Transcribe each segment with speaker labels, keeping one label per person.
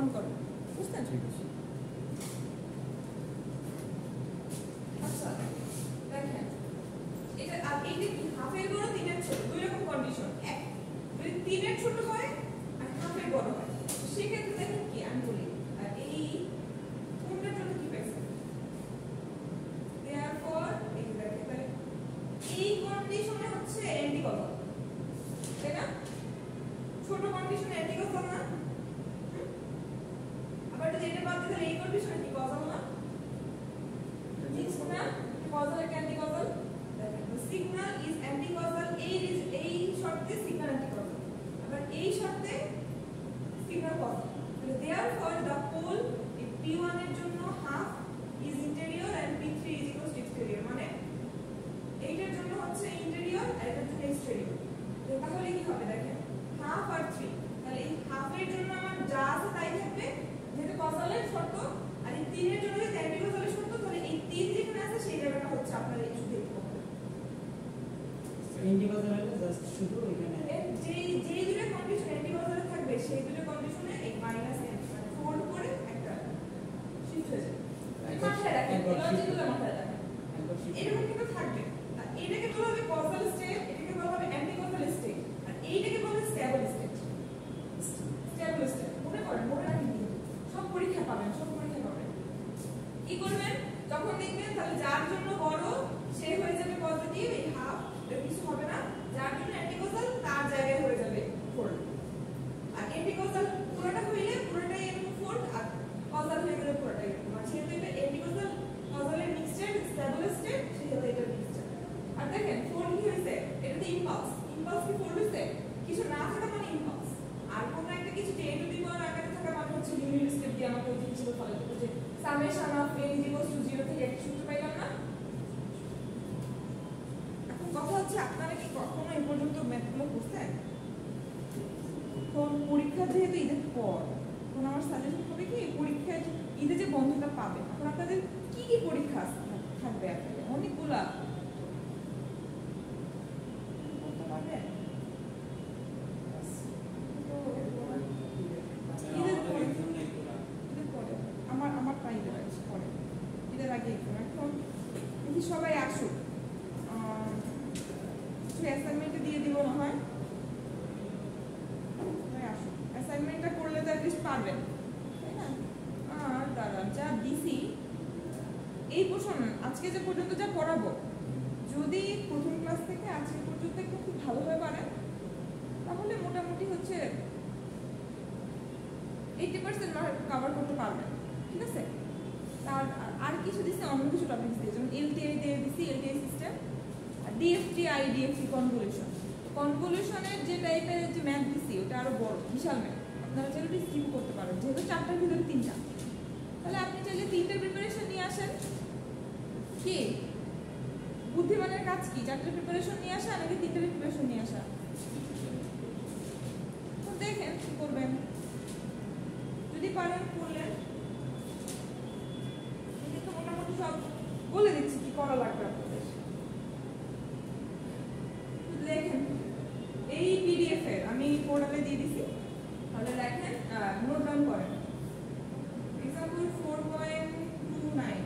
Speaker 1: On করো, বুঝছেন?
Speaker 2: ঠিক আছে।
Speaker 1: আচ্ছা দেখেন, এটা আর এইটা কি হাফের বড় 3 এর ছোট, দুই রকম কন্ডিশন। এক যদি 3 এর ছোট হয় আর হাফের বড় হয়, সেক্ষেত্রে দেখেন কি আমি বলি, আর এই কোনটার জন্য কি পাইছে, দেয়ারফর এই দেখেন তাহলে এই কন্ডিশনে হচ্ছে অ্যান্টিকজাল, তাই না? ছোট কন্ডিশনে অ্যান্টিকজাল না, আবার যদি এটা বাদ দিলে এই কন্ডিশনে কি কজাল না, ঠিক না? কজাল এর অ্যান্টিকজাল, দেখেন the signal is anticausal, এই শর্তে সিগন্যাল অ্যান্টিকজাল, আবার এই শর্তে সিগন্যাল কজাল। তাহলে therefore the pole P1 এর জন্য half is interior and P3 is equal to exterior, মানে এইটার জন্য হচ্ছে ইন্টেরিয়র আর এটার জন্য এক্সটেরিয়র। তাহলে কি হবে দেখেন, হাফ আর 3, তাহলে এই হাফের জন্য আমার যা আছে তাই থাকবে যেটা কজালের শর্ত, আর এই 3 এর জন্য যদি অ্যান্টিকজালের শর্ত, তাহলে এই 3 যেখানে আছে সেই জায়গাটা হচ্ছে আপনার এই শুধু দেখতে হবে।
Speaker 2: অ্যান্টিকজাল হলে জাস্ট শুধু এখানে
Speaker 1: যেই দুটো কন্ডিশন অ্যান্টিকজালে থাকবে সেই দুটো কন্ডিশনে এই মাইনাস n মানে ফোল্ড করে একটা শিফট হয়ে যাবে। মাথায় রাখেন, লজিকগুলো মাথায় রাখেন, এরকম কিন্তু থাকবে। আর এটাকে বলা হবে কজাল স্টেট, এটাকে বলা হবে অ্যান্টিকজাল স্টেট, আর এইটাকে বলা হবে স্টেবল স্টেট। স্টেবল স্টেট মনে করেন, মনে রাখেন, সব পরীক্ষা পাবেন, সব পরীক্ষা পাবেন। কি করবেন যখন দেখবেন তাহলে যার জন্য বড় সে হয়ে যাবে পজিটিভ, এই হাফ এর কিছু হবে না, যার জন্য অ্যান্টিকজাল তার জায়গায় হয়ে যাবে ফোল্ড, আর অ্যান্টিকজাল পুরোটা হইলে পুরোটাই এরকম ফোল্ড, আর কজাল হয়ে গেলে পুরোটাই এরকম। আর যেহেতু এটা অ্যান্টিকজাল কজালের মিক্সচার স্টেবল স্টেট, সেহেতু এটা মিক্সচার। আর দেখেন ফোল্ড কি হইছে, এটাতে ইম্পালস, ইম্পালস কি ফোল্ড হইছে, কিছু না থাকা মানে ইম্পালস, আর কোন একটা কিছু যে টু দি পাওয়ার আকারে থাকা মানে হচ্ছে ইউনিট স্টেপ দিয়ে আমাকে ওই জিনিসগুলো ফলো করতে, যে summation of n equals to 0 থেকে একটা সূত্র পাইলাম না। এখন কথা হচ্ছে আপনারা কি কখনো এই পর্যন্ত ম্যাথগুলো বুঝছেন? কোন পরীক্ষা যেহেতু ঈদের পর, এখন আমার সাজেশন হবে কি পরীক্ষায় ঈদে যে বন্ধুটা পাবে, এখন আপনাদের কি কি পরীক্ষা থাকবে, আপনাদের অনেকগুলা বলতে পারবেন। আমার প্রায় ঈদের আগে পরে, ঈদের আগে এখন দেখি সবাই আসুক, কিছু অ্যাসাইনমেন্টে দিয়ে দিব না হয়, আসুক অ্যাসাইনমেন্টটা করলে তো অ্যাটলিস্ট পারবেন, তাই না? আর দাঁড়ান, যা দিছি এই পোর্শন আজকে যে পর্যন্ত যা পড়াবো, যদি প্রথম ক্লাস থেকে আজকে পর্যন্ত একটু খুব ভালোভাবে পারেন তাহলে মোটামুটি হচ্ছে 80% কভার করতে পারবেন, ঠিক আছে? আর কিছু দিচ্ছে অন্য কিছু টপিক দিয়ে, যেমন এলটিআই দিয়ে দিচ্ছি, এলটিআই সিস্টেম, আর ডিএফটি, আইডিএফটি, কনভলিউশন। কনভলিউশনের যে টাইপের যে ম্যাথ দিচ্ছি ওটা আরো বড়, বিশাল ম্যাথ, আপনারা চাইলে ওটা স্কিপ করতে পারেন, যেহেতু 4টার ভিতরে 3টা, তাহলে আপনি চাইলে 3টার প্রিপারেশন নিয়ে আসেন। কি বুদ্ধিমানের কাজ কি, 4টার প্রিপারেশন নিয়ে আসা নাকি 3টার প্রিপারেশন নিয়ে আসা? তো দেখেন কি করবেন, যদি পারেন করলেন, তো মোটামুটি সব বলে দিচ্ছি কি করা লাগবে আপনাদের। দেখেন এই পিডিএফ এর আমি পোর্টালে দিয়ে দিছি, তাহলে দেখেন নোট ডাউন করেন। এক্সাম্পল 4.29,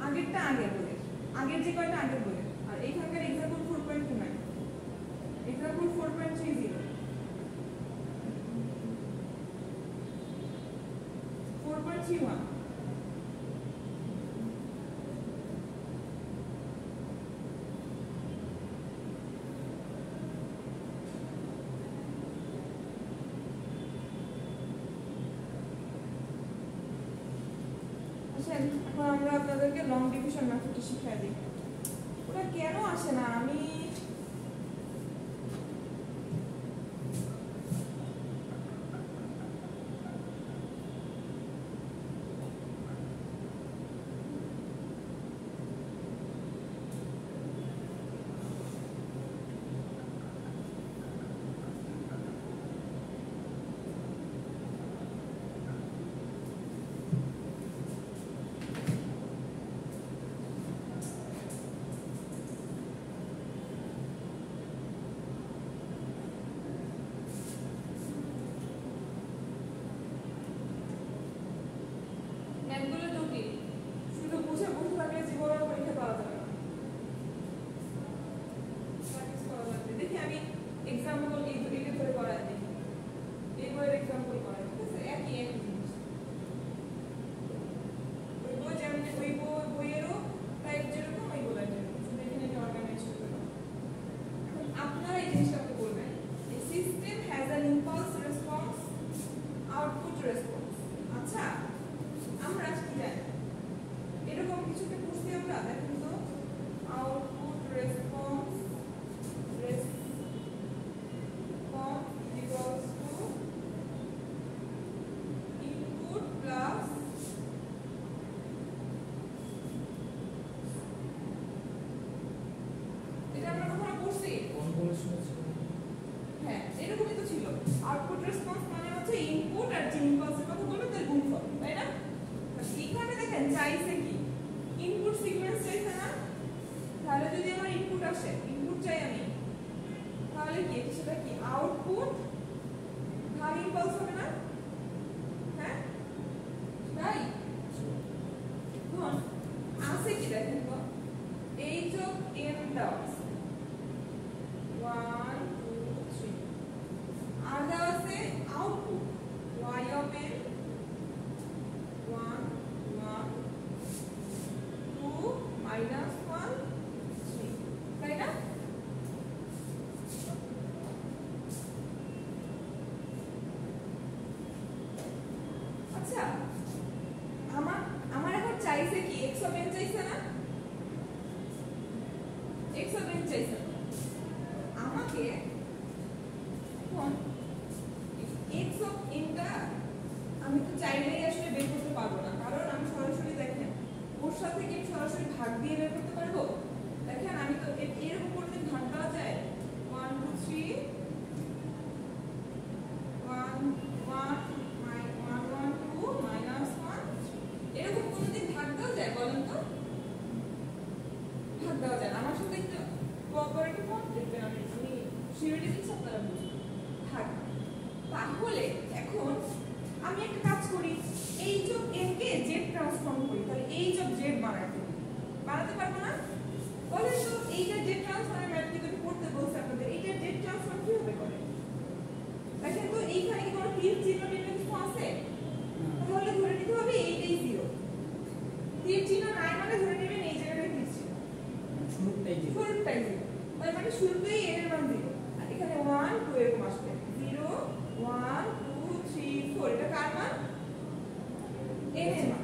Speaker 1: আগেরটা আগের বইয়ের, আগের যে কয়টা আগের বইয়ের, আর এইখানকার এক্সাম্পল 4.29, এক্সাম্পল 4.30, 4.31, এখন আমরা আপনাদেরকে লং ডিভিশন মেথডটা শিখিয়ে দিই। ওটা কেন আসে না আমি এক্সাম্পল এটা ধরে করায় দেখি এই বইয়ের এক্সাম্পল করায় ঠিক আছে একই জিনিস ওই বই যেমন ওই বইয়েরও টাইপ যেরকম ওই বইয়ের যেরকম শুধু এখানে এটা অর্গানাইজ করতে হবে এখন আপনারা এই জিনিসটা আপনি বলবেন এই system has an impulse response output response আচ্ছা আমরা কি জানি এরকম কিছুকে পড়ছি আমরা দেখুন তো output response equals to input plus এটা আমরা কখনো পড়ছি
Speaker 2: কোন বলে শুনেছি
Speaker 1: হ্যাঁ এরকমই তো ছিল আউটপুট রেসপন্স মানে হচ্ছে ইনপুট আর যে ইম্পালসের কথা বলবো তার গুণফল তাই না এখানে দেখেন চাইছে কি ইনপুট সিকোয়েন্স চাইছে না তাহলে যদি আমার ইনপুট আসে ইনপুট চাই আমি তাহলে কি সেটা কি আউটপুট ভাগ ইম্পালস হবে না হ্যাঁ তাই এখন আছে কি দেখেন তো h of n দেওয়া আছে 1 2 3 আর দেওয়া আছে output y of n 1 1 2 minus 1 3 তাই না আচ্ছা আমার এখন চাইছে কি x of n চাইছে না x of n চাইছে আমাকে এখন x of n টা আমি তো চাইলেই আসলে বের করতে পারবো না কারণ আমি সরাসরি দেখেন ওর সাথে কি সরাসরি ভাগ দিয়ে বের করতে পারবো দেখেন আমি তো এরকম করতে ভাগ দেওয়া যায় 1 2 3 1 1 এরকম কোনদিন ভাগ দেওয়া যায় বলেন তো ভাগ দেওয়া যায় আমার সাথে একটু কোঅপারেটিভ হন দেখবেন আমি সিরিয়ালি দিচ্ছি আপনারা বুঝবেন ভাগ তাহলে এখন আমি একটা কাজ করি H of N K Z transform করি তাহলে এইচ অফ জেড বানাতে পারবো না বলেন তো এইটা জেড ট্রান্সফর্মের ম্যাথমেটিক্যালি পড়তে বলছে আপনাদের এইটা জেড ট্রান্সফর্ম কিভাবে করে দেখেন তো এইখানে কি কোনো তীর চিহ্ন কিছু আছে তাহলে ধরে নিতে হবে এইটাই 0 তীর চিহ্ন নাই মানে ধরে নেবেন এই জায়গাটায় তীর চিহ্ন শুরুটাই 0 তার মানে শুরুতেই n এর মান 0 আর এখানে 1 2 এরকম আসবে 0 1 2 3 4 এটা কার মান n এর মান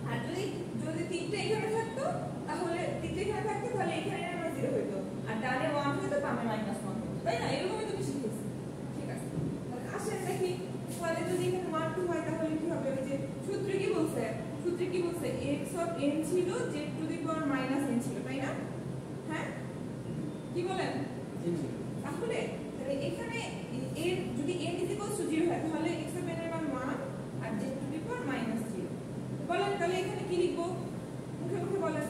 Speaker 1: আর যদি তিনটা এখানে থাকতো তাহলে তিনটা এখানে থাকতো তাহলে এখানে n এর মান 0 হতো আর ডানে 1 হতো বামে -1 হতো তাই না এরকমই তো শিখেছি ঠিক আছে তাহলে আসেন দেখি তাহলে যদি এখানে 1 2 হয় তাহলে কি হবে ওই যে সূত্রে কি বলছে x of n ছিল z to the power -n ছিল তাই না হ্যাঁ কি বলেন তাহলে এখানে n যদি n 0 হয় তাহলে x of n এর মান 1 আর z টু দি পাওয়ার -0 বলেন তাহলে এখানে কি লিখব মুখে মুখে বলেন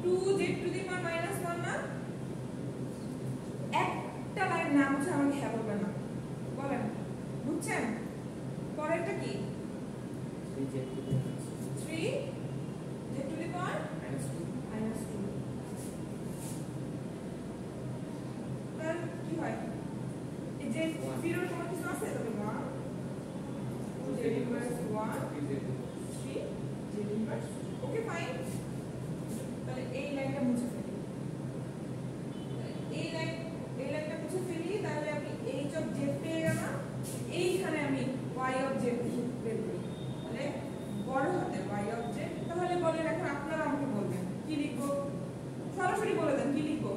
Speaker 1: 2z টু দি পাওয়ার -1 না একটা লাইন নাম হচ্ছে আমাকে হ্যাঁ বলবেন না বলেন বুঝছেন পরেরটা কি 3 z to the power -2 তাহলে কি হয় এই যে 0 এর কোনো কিছু আছে তবে 1 z inverse 1 3 z inverse okay fine তাহলে এই লাইনটা মুছে ফেলি এই লাইনটা মুছে ফেলি তাহলে আমি h of z পেয়ে গেলাম এইখানে আমি y of z বের করি তাহলে বড় হাতে y of z তাহলে বলেন এখন আপনারা আমাকে বলবেন কি লিখবো সরাসরি বলে দেন কি লিখবো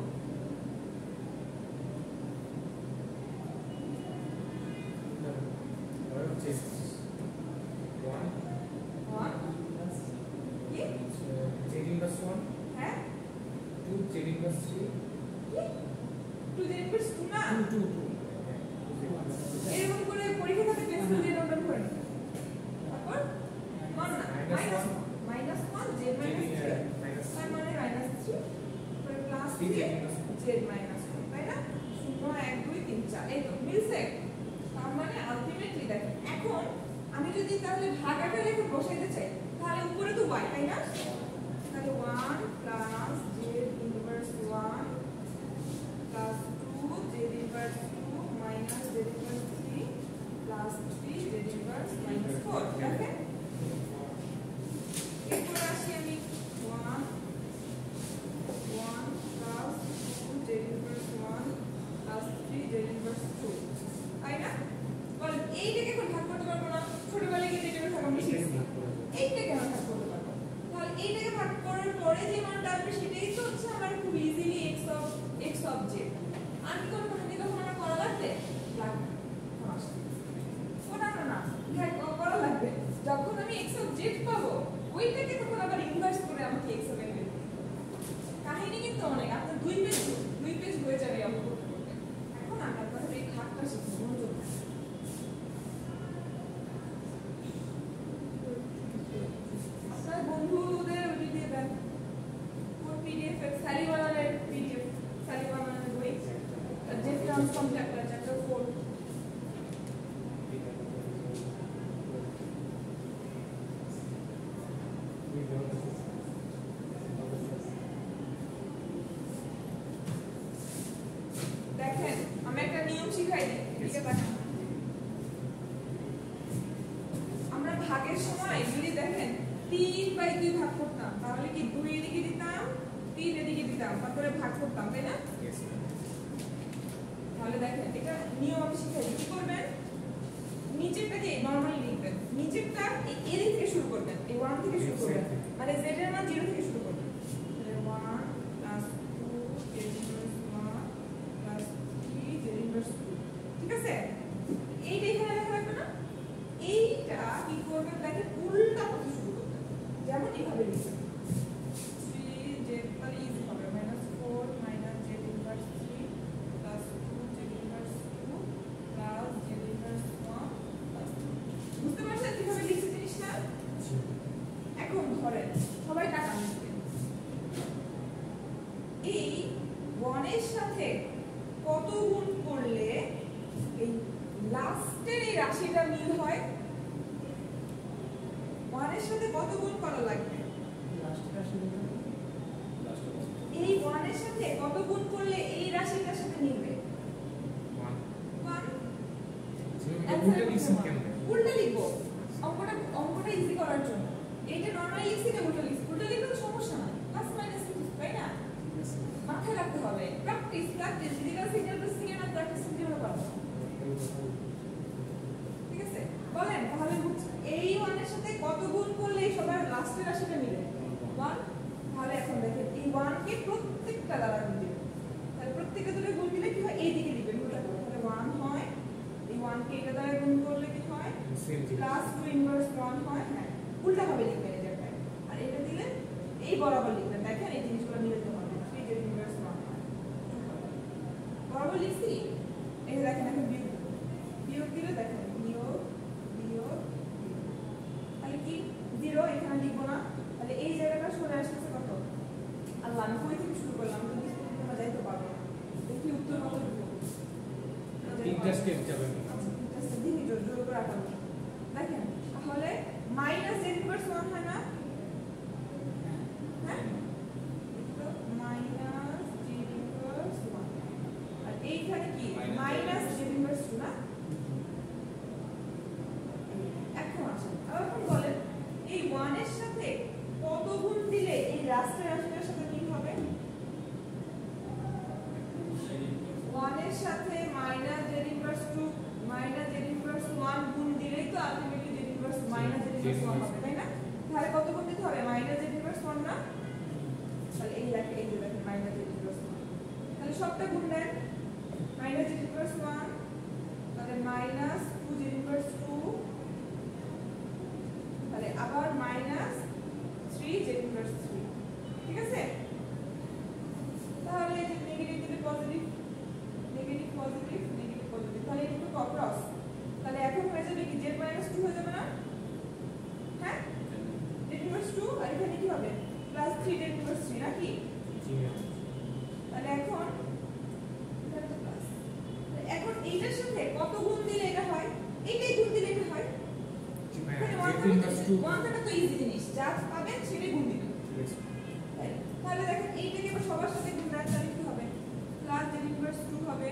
Speaker 1: হ্যাঁ
Speaker 2: 2 z inverse 3
Speaker 1: 2 z inverse 2 না 2 এরকম করে পরীক্ষা থেকে টেস্ট দিয়ে নোট করে নিন তারপর মান না -1 z - 3 তার মানে -3 পরে প্লাস 3 z - 1 তাই না 0 1 2 3 4 এই তো মিলছে তার মানে আলটিমেটলি দেখেন এখন আমি যদি তাহলে ভাগ আকারে এখন বসাইতে চাই তাহলে উপরে তো y তাই না তাহলে 1 plus z inverse 1 plus 2 z transform chapter 4 দেখেন আমি একটা নিয়ম শিখাই দিই এদিকে তাকান আমরা ভাগের সময় যদি দেখেন 3/2 ভাগ করতাম তাহলে কি 2 এদিকে দিতাম 3 এদিকে দিতাম তারপরে ভাগ করতাম তাই না তাহলে দেখেন এটা নিয়ম আমি শিখাই দিই কি করবেন নিচেরটাকে নরমালি লিখবেন নিচেরটা এই দিক থেকে শুরু করবেন এই 1 থেকে শুরু করবেন মানে z এর মান 0 থেকে শুরু করবেন তাহলে 1 + 2 z + 1 + 3 z + 2 ঠিক আছে এইটা এখানে লেখা লাগবে না এইটা কি করবেন দেখেন উল্টা পথে শুরু করবেন যেমন এইভাবে লিখবেন 3z তাহলে ইজি হবে -4 - z + 3 + 2z + 2 + z + 1 বুঝতে পারছেন কিভাবে লিখছি জিনিসটা এখন ধরেন সবাই টাকা লিখবেন এই 1 এর সাথে কত গুণ করলে এই লাস্টের এই রাশিটা মিল হয় 1 এর সাথে কত গুণ করা লাগবে এই 1 এর সাথে কত গুণ করলে এই রাশিটার সাথে মিলবে 1 উল্টা লিখবো অঙ্কটা ইজি করার জন্য এইটা নরমালি লিখছি না উল্টা লিখলে তো সমস্যা না প্লাস মাইনাস তাই না মাথায় রাখতে হবে প্র্যাকটিস ডিজিটাল সিগন্যাল প্রসেসিং এর না প্র্যাকটিস কিভাবে করব ঠিক আছে বলেন তাহলে এই 1 এর সাথে কত গুণ করলে সবার লাস্টের রাশিটা মিলে 1 তাহলে এখন দেখেন এই 1 কে প্রত্যেকটা দ্বারা গুণ দিবেন তাহলে প্রত্যেকটা দ্বারা গুণ দিলে কি হয় এই দিকে দিবেন উল্টা করে তাহলে 1 হয় এই 1 কে এটা দ্বারা গুণ করলে কি হয় প্লাস 2 ইনভার্স 1 হয় হ্যাঁ উল্টা ভাবে লিখবেন এই জায়গায় আর এটা দিলে এই বরাবর লিখবেন দেখেন এই জিনিসগুলো মিলাতে হবে 3 z ইনভার্স 1 হয় বরাবর লিখছি এই দেখেন এখন বিয়োগ দিলে দেখেন বিয়োগ তাহলে কি 0 এখানে লিখবো না তাহলে এই জায়গাটা সরে আসছে কত আল্লাহ আমি কই থেকে শুরু করলাম তো নিচ পর্যন্ত আমরা যাইতে পারবো দেখি উত্তর কত লিখবো
Speaker 2: তিনটা স্টেপ যাবে
Speaker 1: আচ্ছা তিনটা স্টেপ দিই জোর করে আঁকাবো দেখেন তাহলে মাইনাস z ইনভার্স 1 হয় না হ্যাঁ তো মাইনাস z ইনভার্স 1 আর এইখানে কি মাইনাস z ইনভার্স 2 না এখন আসেন এখন বলেন এই 1 এর সাথে কত গুণ দিলে এই রাস্তার রাশিটার সাথে মিল হবে 1 এর সাথে minus z inverse 2 minus z inverse 1 গুণ দিলেই তো ultimately z inverse minus z inverse 1 হবে তাই না তাহলে কত গুণ দিতে হবে মাইনাস z ইনভার্স 1 না তাহলে এই লেখা এই যে দেখেন মাইনাস z ইনভার্স 1 তাহলে সবটা গুণ দেন মাইনাস z ইনভার্স 1 তাহলে মাইনাস 2 z ইনভার্স 2 তাহলে আবার মাইনাস 3 z ইনভার্স 3 ঠিক আছে তাহলে এই যে নেগেটিভ দিলে positive negative positive negative positive তাহলে একটু ক্রস তাহলে এখন হয়ে যাবে কি z - 2 হয়ে যাবে না হ্যাঁ z ইনভার্স 2 আর এখানে কি হবে প্লাস 3 z ইনভার্স 3 নাকি তাহলে এখন এটা তো প্লাস এখন এইটার সাথে কত গুণ দিলে এটা হয় এইটাই গুণ দিলে এটা হয় ওয়ানটা তো ইজি জিনিস যা পাবেন সেটাই গুণ দিবেন তাহলে দেখেন এইটাকে আবার সবার সাথে গুণ দেন তাহলে কি হবে প্লাস z ইনভার্স 2 হবে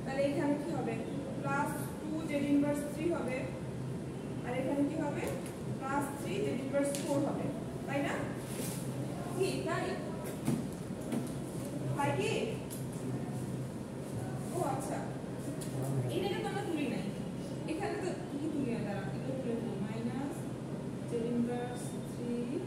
Speaker 1: তাহলে এখানে কি হবে প্লাস 2 z ইনভার্স 3 হবে আর এখানে কি হবে প্লাস 3 z ইনভার্স 4 হবে তাই না কি তাই কি ও আচ্ছা এটাকে তো আমরা তুলি নাই এখানে তো কি তুলি না দাঁড়া এটা তুলে ফেলি minus z inverse 3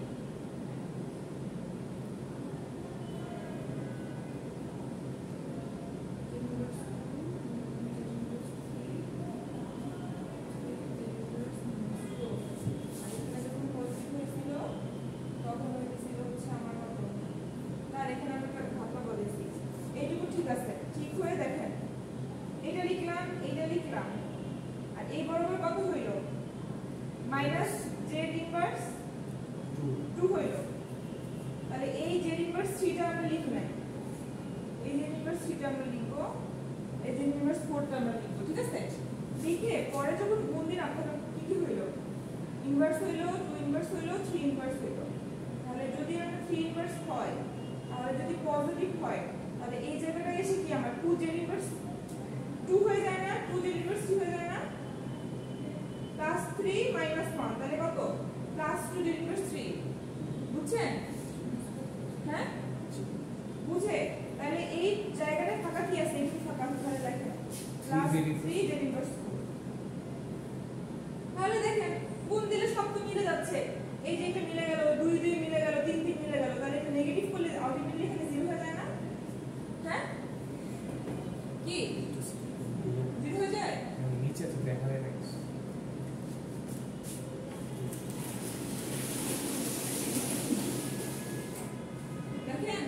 Speaker 1: minus z inverse 2 হইল তাহলে এই z ইনভার্স 3 টা আমরা লিখব না এই z ইনভার্স 3 টা আমরা লিখব এই z যে ইনভার্স 4টা আমরা লিখবো, ঠিক আছে? লিখে পরে যখন গুণ দিলাম তখন কি কি হইলো? ইনভার্স হইলো, 2 ইনভার্স হইলো, 3 ইনভার্স হইলো। তাহলে যদি আমরা 3 ইনভার্স হয়, তাহলে যদি পজিটিভ হয়, তাহলে এই জায়গাটা এসে কি আমার 2 জেড ইনভার্স 2 হয়ে যায় না? 2 জেড ইনভার্স 3 হয়ে যায় না? প্লাস 3 মাইনাস 1 তাহলে কত? Plus 2 Z inverse 3। বুঝছেন? হ্যাঁ, বুঝে? তাহলে এই জায়গাটা ফাঁকা কি আছে? একটু ফাঁকা তাহলে দেখেন প্লাস 3 জেড ইনভার্স 4। তাহলে দেখেন গুণ দিলে সব তো মিলে যাচ্ছে। এই যে এটা মিলে গেল, 2 2 মিলে গেল, 3 3 মিলে গেল, তাহলে এটা নেগেটিভ করলে আলটিমেটলি এখানে 0 হয়ে যায় না? হ্যাঁ, কি 0 হয়ে যায়?
Speaker 2: নিচে তো দেখা যায় না।
Speaker 1: দেখেন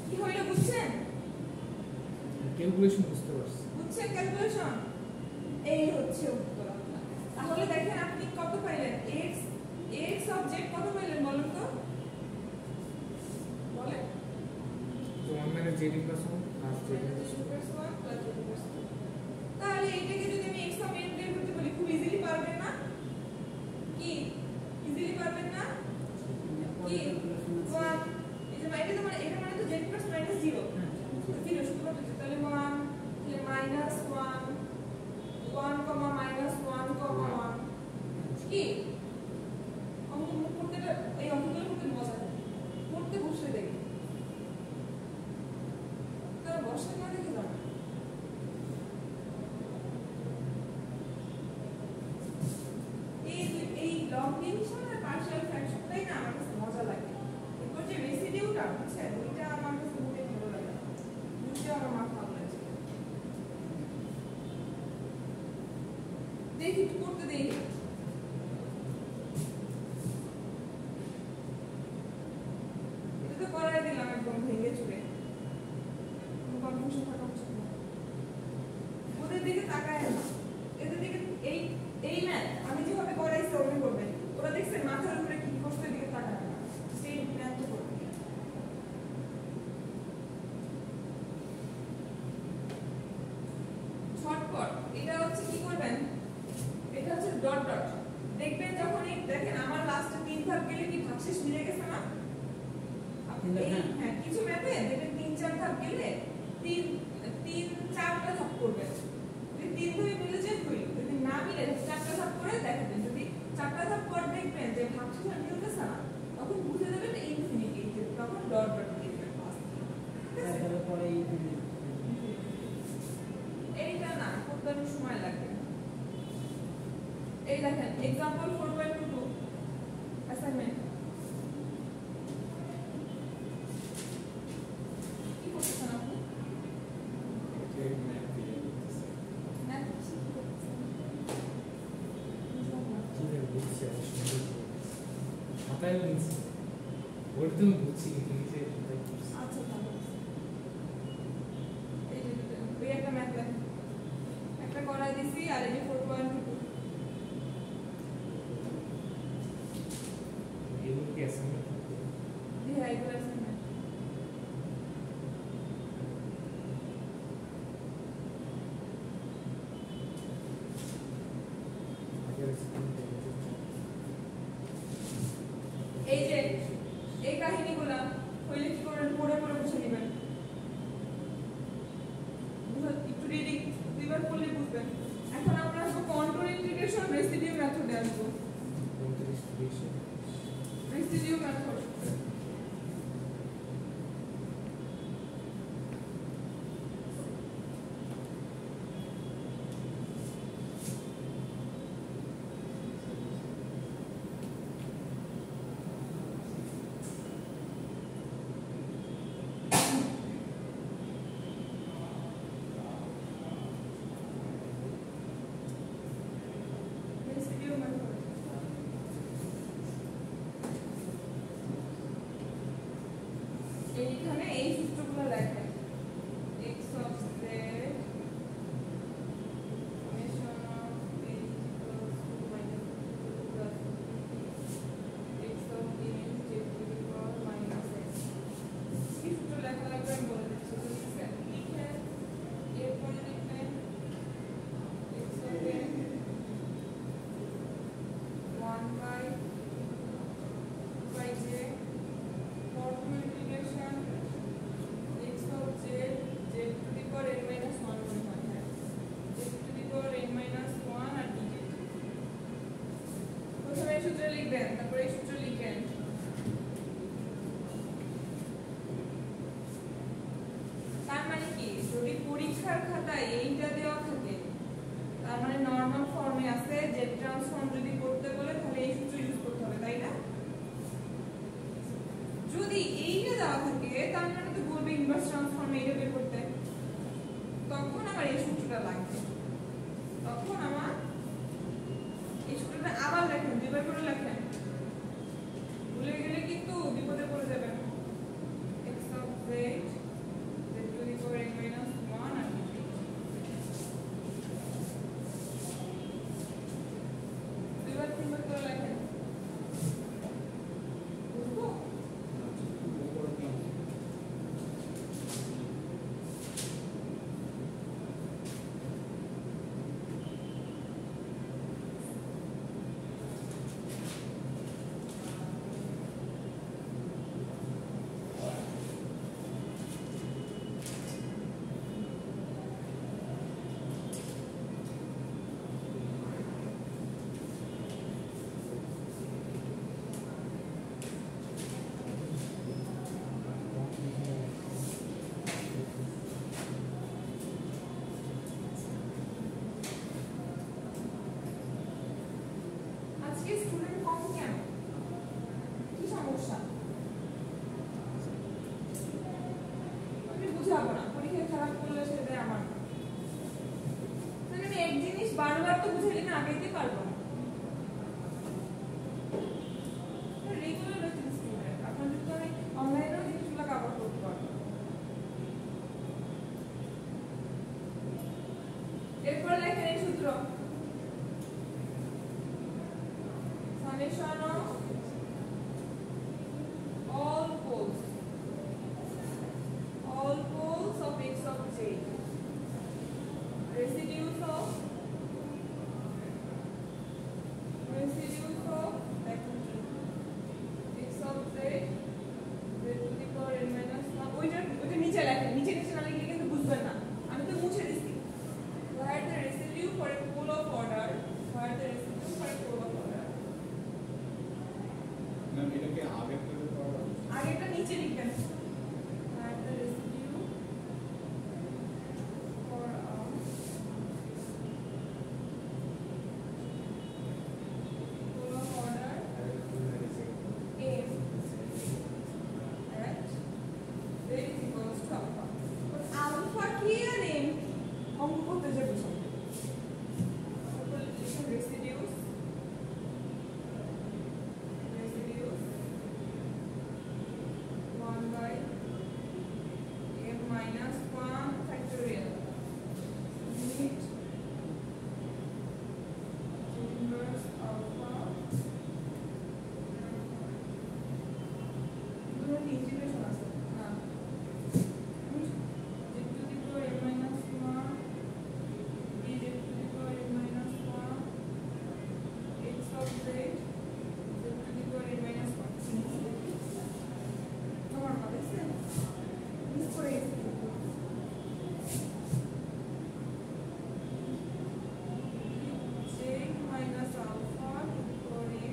Speaker 1: কি হইলো, বুঝছেন?
Speaker 2: ক্যালকুলেশন বুঝতে পারছি।
Speaker 1: বুঝছেন ক্যালকুলেশন? এই হচ্ছে উত্তর। তাহলে দেখেন আপনি কত পাইলেন? x অফ z কত পাইলেন বলুন তো? বলেন।
Speaker 2: তো 1 মানে z inverse 1 plus z inverse 1।
Speaker 1: তাহলে এটাকে যদি আমি x অফ n বের করতে বলি খুব ইজিলি পারবেন না? কি ইজিলি পারবেন না? কি 1 এই যে এটা মানে তো z প্লাস মাইনাস 0 0 শুধুমাত্র তাহলে 1 তাহলে মাইনাস 1 1 কমা মাইনাস 1 কমা 1 কি অঙ্ক মুখ করতে এই অঙ্কগুলো করতে মজা লাগে করতে বসে দেখি তারা বসে না দেখে যাবে এই লং ডিভিশন আর পার্শিয়াল ফ্র্যাকশনটাই না আমার কাছে মজা লাগে। এরপর যে রেসিডিউটা আছে ওইটা আমার কাছে মোটেই ভালো লাগে না, বুঝতে আমার মাথা ভালো লাগে। দেখি একটু করতে দেই। এটা তো করাই দিলাম একদম ভেঙে চুরে, কনফিউশন থাকা উচিত না। ওদের দিকে তাকায় না, এদের দিকে এই ম্যাথ আমি যেভাবে করাইছি ওভাবে করবেন। ওরা দেখছেন মাথার উপরে কি করতে দিকে তাকায় না, সেই ম্যাথটা করবেন। শর্টকাট এটা হচ্ছে কি করবেন, এটা হচ্ছে ডট ডট। দেখবেন যখন এই দেখেন আমার লাস্টে 3 ধাপ গেলে কি ভাগশেষ মিলে গেছে না? হ্যাঁ, কিছু ম্যাথে দেখবেন 3 4 ধাপ গেলে 3 4টা ধাপ করবেন। যদি 3 ধাপে মিলে যায় হইল, যদি না মিলে 4টা ধাপ করে দেখাবেন। যদি 4টা ধাপ পর দেখবেন যে ভাগশেষ আর মিলতেছে না, তখন বুঝে যাবেন ইনফিনিটি, তখন ডট ডট দিয়ে দিবেন লাস্ট।
Speaker 3: তারপরে পরে
Speaker 1: এইটা না করতে অনেক সময় লাগবে। এই দেখেন एग्जांपल 4.22 অ্যাসাইনমেন্ট কি করছেন আপনি? ম্যাথ কি করছেন?
Speaker 2: বুঝছি অবশ্যই মাথায় নিচ্ছি বলতে বুঝছি কিন্তু নিচে
Speaker 1: আচ্ছা ভালো আছে। এই যে ওই একটা ম্যাথ দেখেন, একটা করাই দিছি আর এই যে 4.22
Speaker 2: এগুলো কি অ্যাসাইনমেন্ট?
Speaker 1: হ্যাঁ এগুলো অ্যাসাইনমেন্ট। এই যে এই কাহিনীগুলো হইলে কি করবেন, পড়ে পড়ে বুঝে পরীক্ষার খাতায় এইটা দেওয়া থাকে, তার মানে নরমাল ফর্মে আছে, যে ট্রান্সফর্ম যদি করতে বলে তাহলে এই সূত্র ইউজ করতে হবে, তাই না? যদি এইটা দেওয়া থাকে তার মানে তো বলবে ইনভার্স ট্রান্সফর্ম এইটা বের করতে, তখন আমার এই সূত্রটা লাগবে। তখন আমার এই সূত্রটা আবার লেখেন, দুইবার করে লেখেন, ভুলে গেলে কিন্তু বিপদে পড়ে যাবেন। x of z z to the power n minus 1 আর দুইবার তিনবার করে লেখেন, বুঝবো? আজকে স্টুডেন্ট কম কেন? কি সমস্যা? আমি বুঝাবো না, পরীক্ষা খারাপ করলে সেটা আমার, মানে আমি এক জিনিস বারবার তো বুঝাইলে না আগাইতে পারবো না। রেগুলার বেসিস স্টুডেন্ট, আপনাদের তো আমি অনলাইনেও জিনিসগুলো কভার করতে পারবো। এরপর লেখেন এই সূত্র, summation of all poles of x of j, residues of x of z z to the power n minus 1, ওইটা নিচে লেখেন, নিচে না লিখলে কিন্তু বুঝবেন না, আমি তো মুছে দিছি। Where the residue for a pole of order, where the residue for a pole of order,
Speaker 3: না এটাকে
Speaker 1: আগেটা নিচে লিখবেন, where the residue for a pole of order m at z is equals to alpha. But alpha কি আর m অঙ্ক করতে যাবে সব। Residues 1 by m minus 1 factorial limit inverse alpha ধরুন ইন্টিগ্রেশন আছে না z to the power m minus 1 dz to the power m minus 1 x of z z to the power n minus 1 normal আছে miss করে গেছি j minus alpha to the power n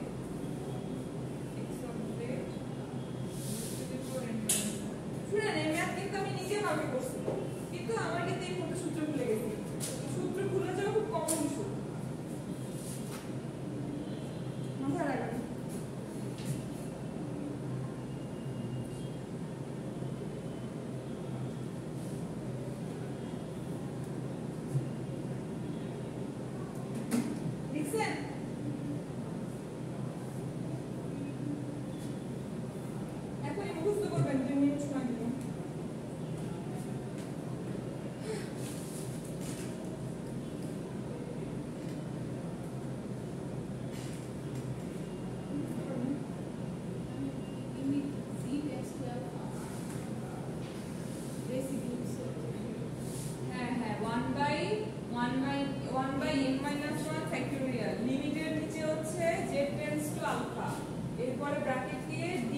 Speaker 1: x of z to the power n minus 1 শুনেন এই math কিন্তু আমি নিজে ভাবে করছি কিন্তু আমার কিন্তু এই মতো সূত্র ভুলে গেছি সূত্র ভুলে যাওয়া খুব কমন ইস্যু মাথায় রাখবেন লিখছেন এখনই মুখস্থ করবেন 2 মিনিট সময় দিব হ্যাঁ হ্যাঁ 1 by m minus 1 factorial লিমিটের নিচে হচ্ছে z tends to alpha এরপরে ব্র্যাকেট দিয়ে d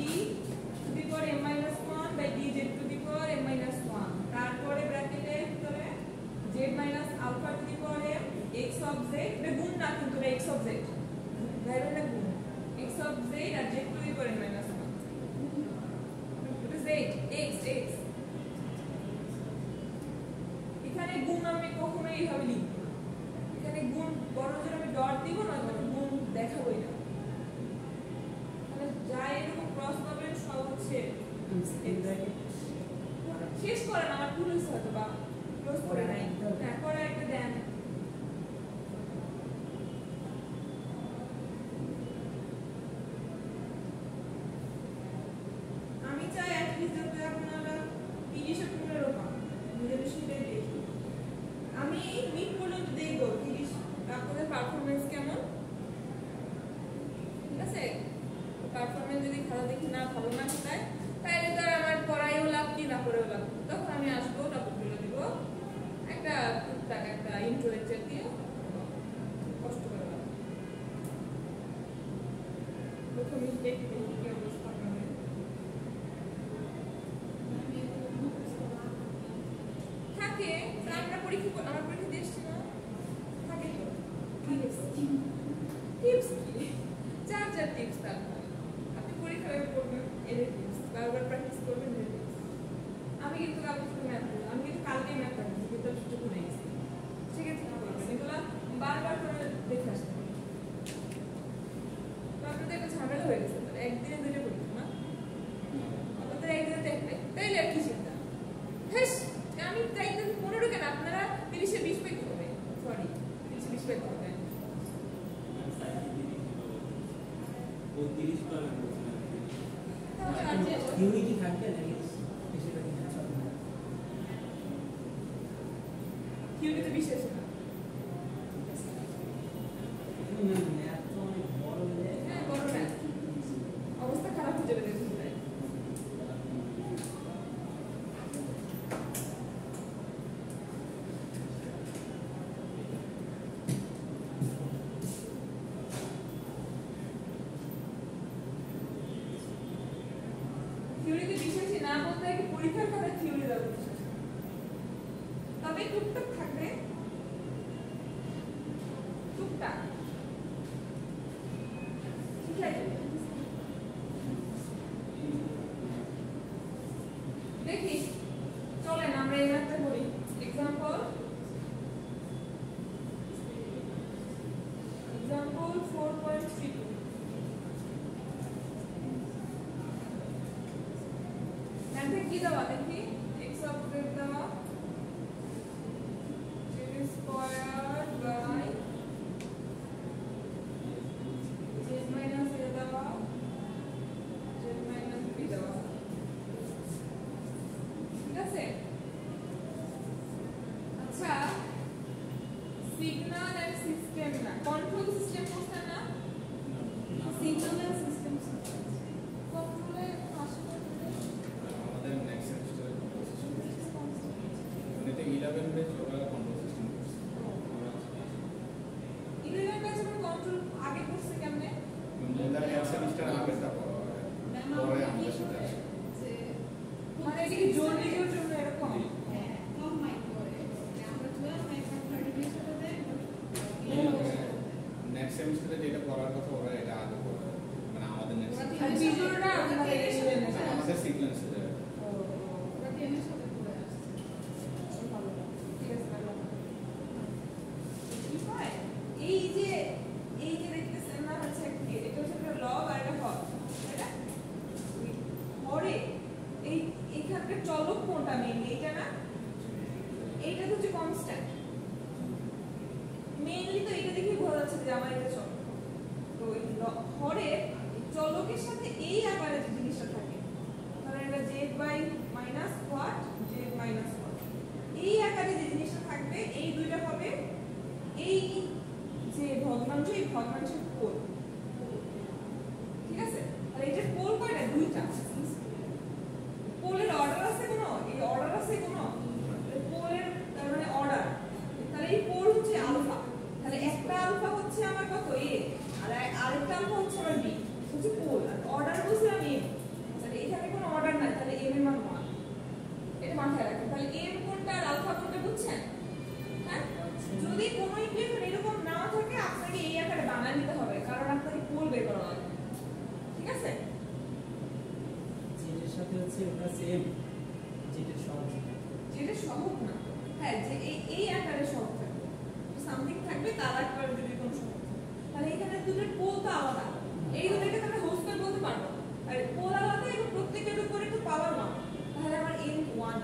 Speaker 1: to the power m minus 1 by dz to the power m minus 1 তারপরে ব্র্যাকেটের ভিতরে z minus alpha to the power m x of z এটা গুণ না কিন্তু এটা x of z ভ্যালুটা গুণ x of z R z to the power m minus 1 এটা z x এইভাবে লিখব না, এখানে গুণ বড় জোর আমি ডট দিব না, আমি গুণ দেখাবোই না। মানে যা এরকম ক্রস পাবেন সব হচ্ছে শেষ করেন, আমার ভুল হয়েছে হয়তো বা ক্লোজ করে নাই, হ্যাঁ করে একটা দেন। আমি চাই অ্যাটলিস্ট যাতে আপনারা 30 এর 15 পান, নিজের সেটাই দেখি। আমি মিড পর্যন্ত দেখবো 30 আপনাদের পারফরম্যান্স কেমন, ঠিক আছে? পারফরম্যান্স যদি ভালো দেখি না ভালো না হয় তাহলে তো আমার পড়াইও লাভ কি না পড়েও লাভ, তখন আমি আসবো টপিকগুলো দিব একটা টুকটাক একটা ইন্ট্রো লেকচার দিয়ে, কষ্ট করে লাভ। প্রথমে দেখতে কি অবস্থা আপনাদের থাকে, আমরা পরীক্ষা আমার পরীক্ষা দিয়ে এসছি না থাকে তো টিপস কি চার টিপস তারপর আপনি পরীক্ষায় পড়বেন এর টিপস বারবার প্র্যাকটিস করবেন এর টিপস। আমি কিন্তু কালকে ম্যাথ আমি কিন্তু কালকে ম্যাথ প্র্যাকটিস কিন্তু সুযোগ ভুলে গেছি, সেক্ষেত্রে কি করবেন এগুলো বারবার করে দেখে আসতে হবে। তো আপনাদের একটা ঝামেলা হয়ে গেছে, একদিনে দুটো পরীক্ষা না আপনাদের একদিনে দেখবে তাইলে আর কি চিন্তা। হ্যাঁ আমি তাই 15 কেন আপনারা 30-এ 20 পেতে হবে, সরি 30-এ 20 পেতে হবে।
Speaker 3: ইউনিটি থাকবে নাকি
Speaker 1: কিউরিতে বিশেষ না হ্যাঁ বড় না অবস্থা খারাপ হয়ে যাবে দেখুন। থিওরিতে বিশ্বাসী না বলতে কি পরীক্ষার খাতায় থিওরি দেওয়া বিশ্বাস, তবে টুকটাক থাকবে, টুকটাক ঠিক আছে। দেখি চলেন আমরা এই ম্যাথটা করি। এক্সাম্পল 4.32 ম্যাথে কি দেওয়া দেখি, x অফ z দেওয়া z square by z minus a দেওয়া z মাইনাস b দেওয়া, ঠিক আছে? আচ্ছা সিগন্যাল এন্ড সিস্টেম না কন্ট্রোল সিস্টেম কোনটা না, সিগন্যাল এন্ড সিস্টেম কন্ট্রোলে আসলে
Speaker 2: আমাদের নেক্সট সেমিস্টারে কন্ট্রোল সিস্টেম এতে 11 বেচ ওরা কন্ট্রোল সিস্টেম করছে।
Speaker 1: 11 ব্যাচ আমরা কন্ট্রোল আগে করছে কেমনে,
Speaker 2: মোদার নেক্সট সেমিস্টার আগেরটা পরে আমাদের সাথে আসে।
Speaker 1: মানে এটা কি জোর দেওয়ার জন্য এরকম
Speaker 2: নেক্সট সেমিস্টারে যেটা পড়ার কথা ওরা এটা আগে পড়বে, মানে আমাদের নেক্সট
Speaker 1: আর ভিডিওটা আমাদের
Speaker 2: আমাদের সিকোয়েন্স
Speaker 1: ঠিক আছে। এই যে দেখতেছেন না হচ্ছে কি এটা হচ্ছে একটা লব আর একটা হর, তাই না? হরে এই এখানকার চলক কোনটা মেইনলি এটা না, এইটা তো হচ্ছে কনস্ট্যান্ট মেইনলি, তো এটা দেখে বোঝা যাচ্ছে যে আমার এটা চলক। তো এই হরে চলকের সাথে এই আকারে যে জিনিসটা থাকে তাহলে এটা z by minus what z minus what, এই আকারে যে জিনিসটা থাকবে এই দুইটা হবে এই যে ভগ্নাংশ, এই ভগ্নাংশের কোণ, ঠিক আছে? আর এটা কোণ কয়টা, দুইটা। পোলের অর্ডার আছে কোনো, এই অর্ডার আছে কোনো পোলের মানে অর্ডার, তাহলে এই পোল হচ্ছে আলফা, তাহলে একটা আলফা হচ্ছে আমার কত a আর আরেকটা আলফা হচ্ছে আমার b, হচ্ছে পোল। আর অর্ডার বলছিলাম m, তাহলে এখানে কোনো অর্ডার নাই, তাহলে m এর মান 1, এটা মাথায় রাখবেন। তাহলে m কোনটা আর আলফা কোনটা বুঝছেন? হ্যাঁ, যদি কোনো ইকুয়েশন এরকম না থাকে আপনাকে এই আকারে বানায় নিতে হবে, কারণ আপনাকে পোল বের করা লাগবে, ঠিক আছে?
Speaker 3: যেটার সাথে হচ্ছে ওটা সেম, যেটা সহজ
Speaker 1: যেটা সহজ না, হ্যাঁ যে এই আকারে সহজ থাকে সামথিং থাকবে তার একবার যদি কোনো সমস্যা, তাহলে এখানে দুটোর পোল তো আলাদা, এই দুটোকে আমরা হোল স্কয়ার বলতে পারবো, আর পোল আলাদা এবং প্রত্যেকের উপরে একটু পাওয়ার মান, তাহলে আমার n 1,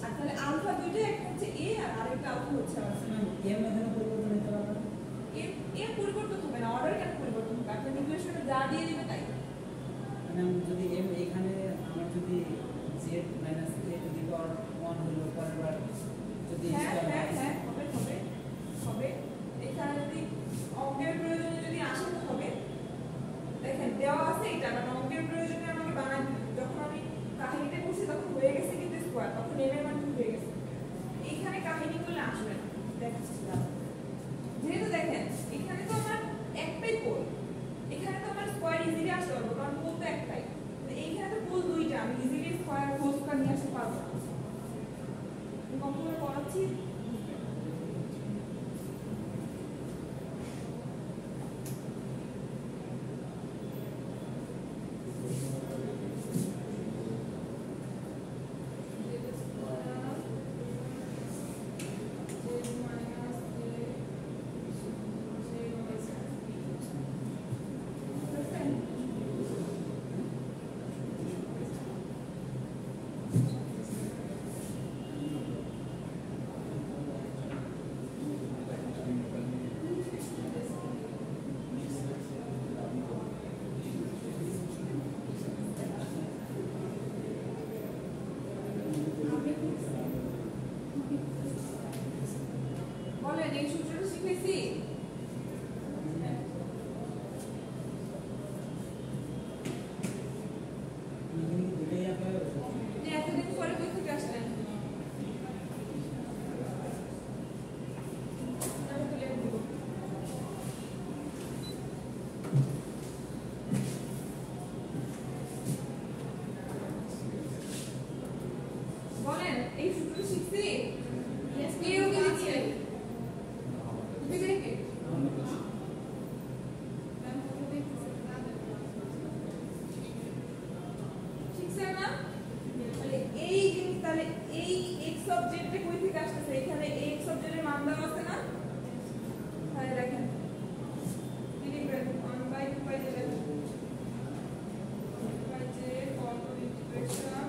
Speaker 1: আর তাহলে আলফা দুইটা, একটা হচ্ছে a আর আরেকটা আলফা হচ্ছে আমার
Speaker 3: এম এখানে পরিবর্তন হতে পারবে না?
Speaker 1: এর পরিবর্তন হবে না, অর্ডার কেন পরিবর্তন হবে, আপনার ইকুয়েশনে যা দিয়ে দিবে তাই।
Speaker 3: মানে আমি যদি এম এখানে আমার যদি Z minus A to the power 1 হলো পরের বার যদি
Speaker 1: হ্যাঁ
Speaker 3: স্কয়ার
Speaker 1: হ্যাঁ
Speaker 3: হয়
Speaker 1: হ্যাঁ হবে হবে হবে, এখানে যদি অঙ্কের প্রয়োজনে যদি আসে তো হবে। দেখেন দেওয়া আছে এটা, কারণ অঙ্কের প্রয়োজনে আমাকে বানাই দিতে, যখন আমি কাহিনীটা করছি তখন হয়ে গেছে কিন্তু স্কয়ার, তখন এম এর মান হয়ে গেছে, এইখানে কাহিনী করলে আসবে না, দেখাচ্ছি দাঁড়ান। যেহেতু দেখেন এখানে তো আমার একটাই পোল, এখানে তো আমার স্কয়ার ইজিলি আসতে পারবো কারণ পোল তো একটাই, এইখানে তো পোল দুইটা, আমি ইজিলি স্কয়ার হোল স্কয়ার নিয়ে আসতে পারবো না। কম্পিউটার পড়াচ্ছি বলেন, এই সূত্রটা শিখেছি।
Speaker 3: দুটোই আপনার
Speaker 1: যে এতদিন পরে কই থেকে আসলেন? আমি তো লিখে দিব। বলেন, এই সূত্র শিখছি? কে ওকে দিচ্ছে? দিচ্ছে কে? শিখছে না? তাহলে এই জিনিস, তাহলে এই x অবজেক্টে কই থেকে আসছে? এখানে এই x অবজেক্টের মান দেওয়া আছে না? তাহলে দেখেন ডিগ্রি করে 1/2 পাই যাবে, বাই যে কন্ট্রোল ইন্টিগ্রেশন